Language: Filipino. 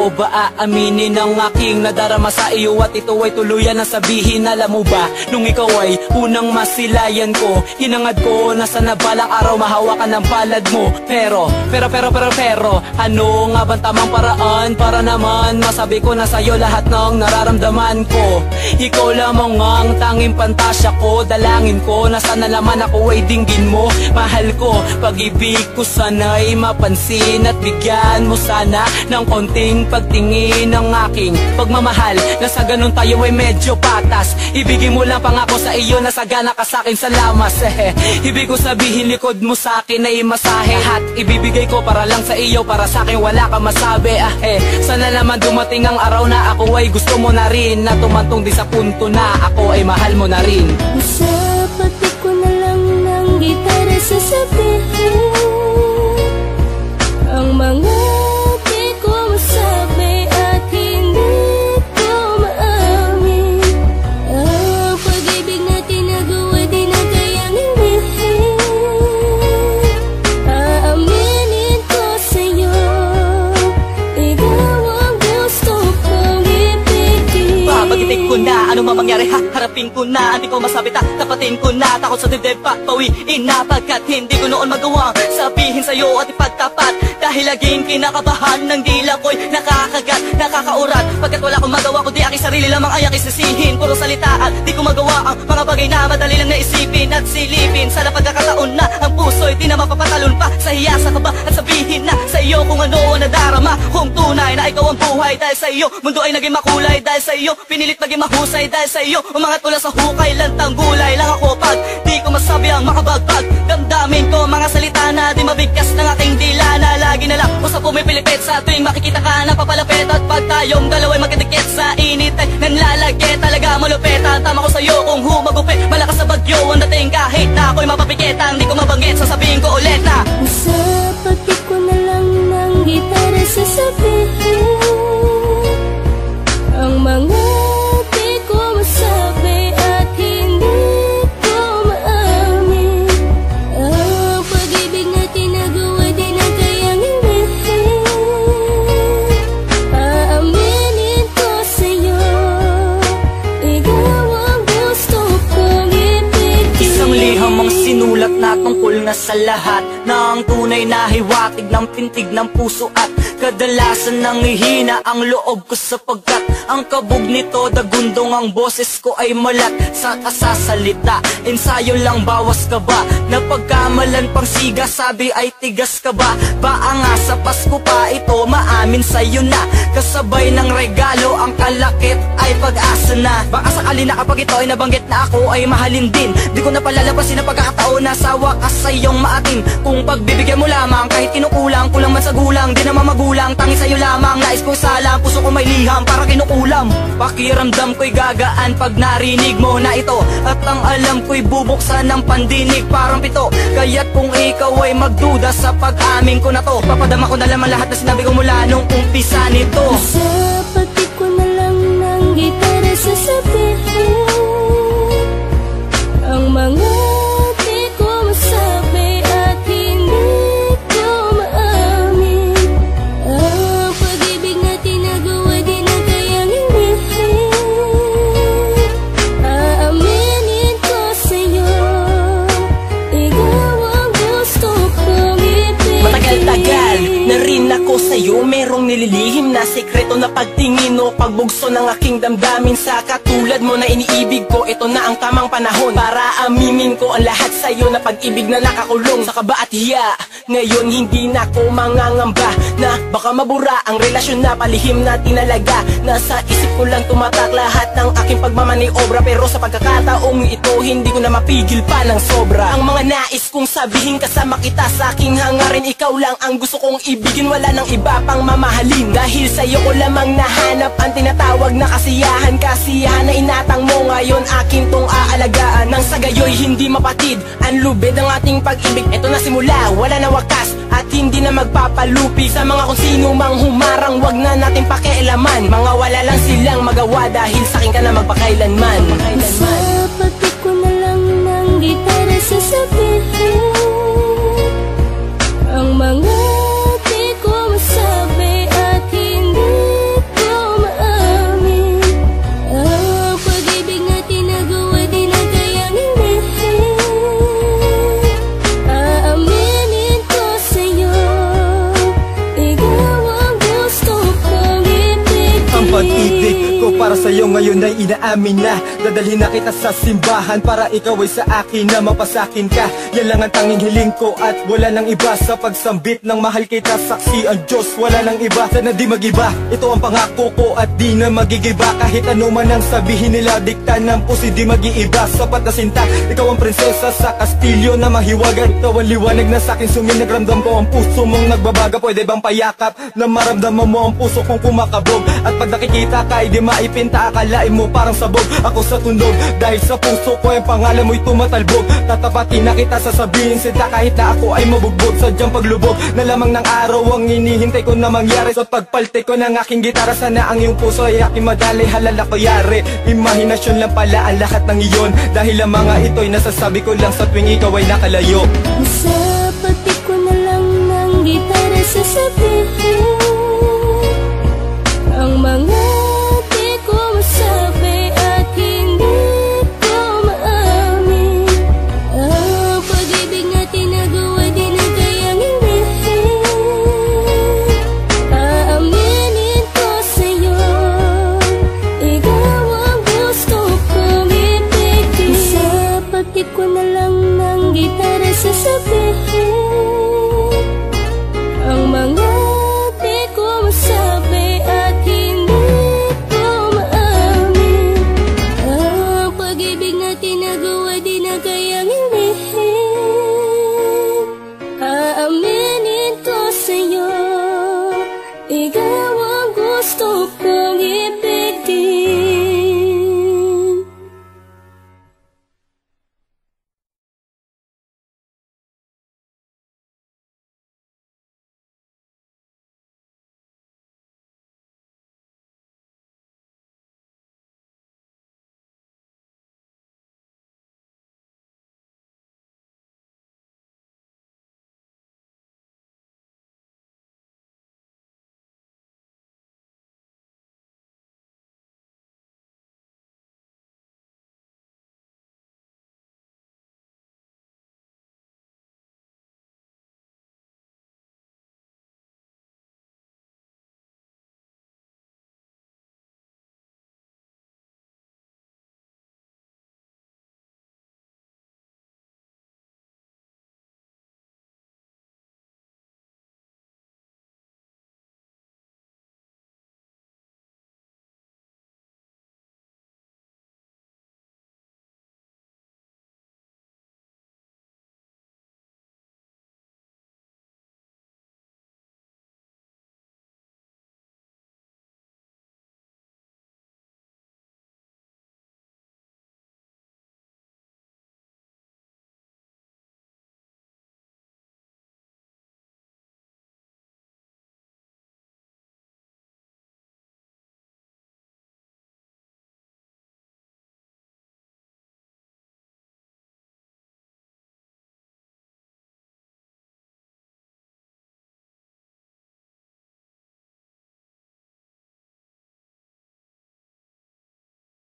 ko ba aaminin ang aking nadarama sa iyo at ito ay tuluyan na sabihin? Alam mo ba, nung ikaw ay unang masilayan ko, hinangad ko na sana balang araw mahawakan ang palad mo. Pero ano nga bang tamang paraan para naman masabi ko na sa'yo lahat ng nararamdaman ko? Ikaw lamang ang tanging pantasya ko, dalangin ko na sana naman ako ay dinggin mo. Mahal ko, pag-ibig ko sana'y mapansin at bigyan mo sana ng konting pagtingin ng aking pagmamahal, na sa ganun tayo ay medyo patas. Ibigay mo lang pangako sa iyo na sagana ka sa'kin sa lamas. Ibig ko sabihin likod mo sa'kin ay masahe, at ibibigay ko para lang sa iyo, para sa'kin wala ka masabi. Sana naman dumating ang araw na ako ay gusto mo na rin, na tumantong din sa punto na ako ay mahal mo na rin. Sa pati ko na lang ng gitara sasabihin ang mga di ko masabi at hindi ko maamin. Ang pag-ibig na tinagawa di na kayang himihin. Aaminin ko sa'yo, ikaw ang gusto kong ibigin. Babagitin ko na, ano man mangyari harapin ko na. Hindi ko masabi tapatin ko na, takot sa dibdib papawiin na, pagkat hindi ko noon magawang sabihin sa'yo at ipagtapat. Dahil laging kinakabahan ng dila ko'y nakakagat, nakakaurat, pagkat wala akong magawa kundi aking sarili lamang ay aking sisihin. Puro salita at di ko magawa ang mga bagay na madali lang naisipin at silipin. Sana pagkakataon na ang puso'y di na mapapatalon pa sa hiya, sa kaba at sabihin na sa iyo kung ano ang nadarama. Kung tunay na ikaw ang buhay, dahil sa iyo mundo ay naging makulay. Dahil sa iyo pinilit maging mahusay, dahil sa iyo umangat mula sa hukay. Lantang gulay lang ako pag di ko masabi ang makabagbag. Damdamin ko mga salita na di mabigkas ng aking dila, na lagi na lang usap pumipilipit sa tuwing makikita ka na papalapit. At pag tayong dalawa'y magkadikit sa init ay nanlalagay, talaga malupit ang tama ko sa'yo kung humagupit. Malakas sa bagyo ang dating kahit na ako'y mapapikit, ang di ko mabanggit sasabihin ko ulit na sa pati ko na lang ng gitara sasabihin ang mga di ko masabi at hindi ko maamin. Ang pag-ibig na tinagawa di na kayang himihin. Aaminin ko sa'yo, ikaw ang gusto kong ibigin. isang liham ang sinulat na tungkol na sa lahat ng tunay na hiwatig ng pintig ng puso, at kadalasan nangihina ang loob ko sapagkat ang kabog nito dagundong, ang boses ko ay malat sa kasasalita. Ensayo lang, bawas ka ba? Napagkamalan pang siga, sabi ay tigas ka ba? Baka nga sa Pasko pa ito maamin sa'yo na, kasabay ng regalo ang kalakip ay pag-asa na. Baka sakali na kapag ito ay nabanggit na ako ay mahalin din, di ko na palalabasin ang pagkakataon na sa wakas sa iyong maatin. Kung pagbibigyan mo lamang kahit kinukulang, kulang man sa gulang, di naman magulang, tangi sa'yo lamang. Nais ko isalang, puso ko may liham para kinukulam. Pakiramdam ko'y gagaan pag narinig mo na ito, at ang alam ko'y bubuksan ng pandinig parang pito. Kaya't kung ikaw ay magduda sa pag-amin ko na to, papadama ko na lamang lahat na sinabi ko mula nung umpisa nito. Sa pati ko na lang ng gitara sasabihin ang mga di ko masabi at hindi ko maamin. Ang pag-ibig na tinagawa di na kayang himihin. Aaminin ko sa'yo, ikaw ang gusto kong ibigin. Matagal-tagal na rin ako sa'yo, merong nililihim na sekreto na pagtingin o pagbugso ng aking damdamin. Sa katulad mo na iniibig ko, ito na ang tamang panahon para aminin ko ang lahat sa'yo na pag-ibig na nakakulong sa kaba at hiya. Ngayon hindi na ako mangangamba na baka mabura ang relasyon na palihim na tinalaga. Nasa isip ko lang tumatak lahat ng aking pagmamaniobra, pero sa pagkakataong ito hindi ko na mapigil pa ng sobra. Ang mga nais kong sabihin kasama kita sa aking hangarin, ikaw lang ang gusto kong ibigin, wala nang iba pang mamahalin. Dahil sa'yo ko lamang nahanap ang tinatawag na kasiyahan. Kasiyahan na inatang mo ngayon akin tong aalagaan, nang sa gayo'y hindi mapatid ang lubid ng ating pag-ibig. Ito na simula, wala na wakas at hindi na magpapalupi. Sa mga kung sino mang humarang, wag na natin pakialaman. Mga wala lang silang magawa dahil sa'kin ka na magpakailanman. Sa pati ko na lang ng gitara sasabihin ang mga di ko masabi at hindi inaamin na dadalhin na kita sa simbahan para ikaw ay sa akin na mapasakin ka. Yan lang ang tanging hiling ko at wala nang iba. Sa pagsambit ng mahal kita, saksi ang Diyos, wala nang iba. Sana di magiba, ito ang pangako ko at di na magigiba. Kahit ano man ang sabihin nila, dikta ng puso di mag-iiba. Sapat na sinta, ikaw ang prinsesa sa kastilyo na mahiwagan. Ikaw ang liwanag na sa'kin suminag, ramdam ko ang puso mong nagbabaga. Pwede bang payakap na maramdaman mo ang puso kong kumakabog? At pag nakikita ka, di maipinta, akalain mo parang sabog. Ako sa tunog, dahil sa puso ko ang pangalan mo'y tumatalbog. Tatapatin na kita, sasabihin sinta kahit na ako ay mabugbog. Sadyang paglubog na lamang ng araw ang inihintay ko na mangyari. Sa pagpalte ko ng aking gitara, sana ang iyong puso ay aking madali. Halala ko yari, imahinasyon lang pala ang lahat ng iyon. Dahil ang mga ito'y nasasabi ko lang sa tuwing ikaw ay nakalayo.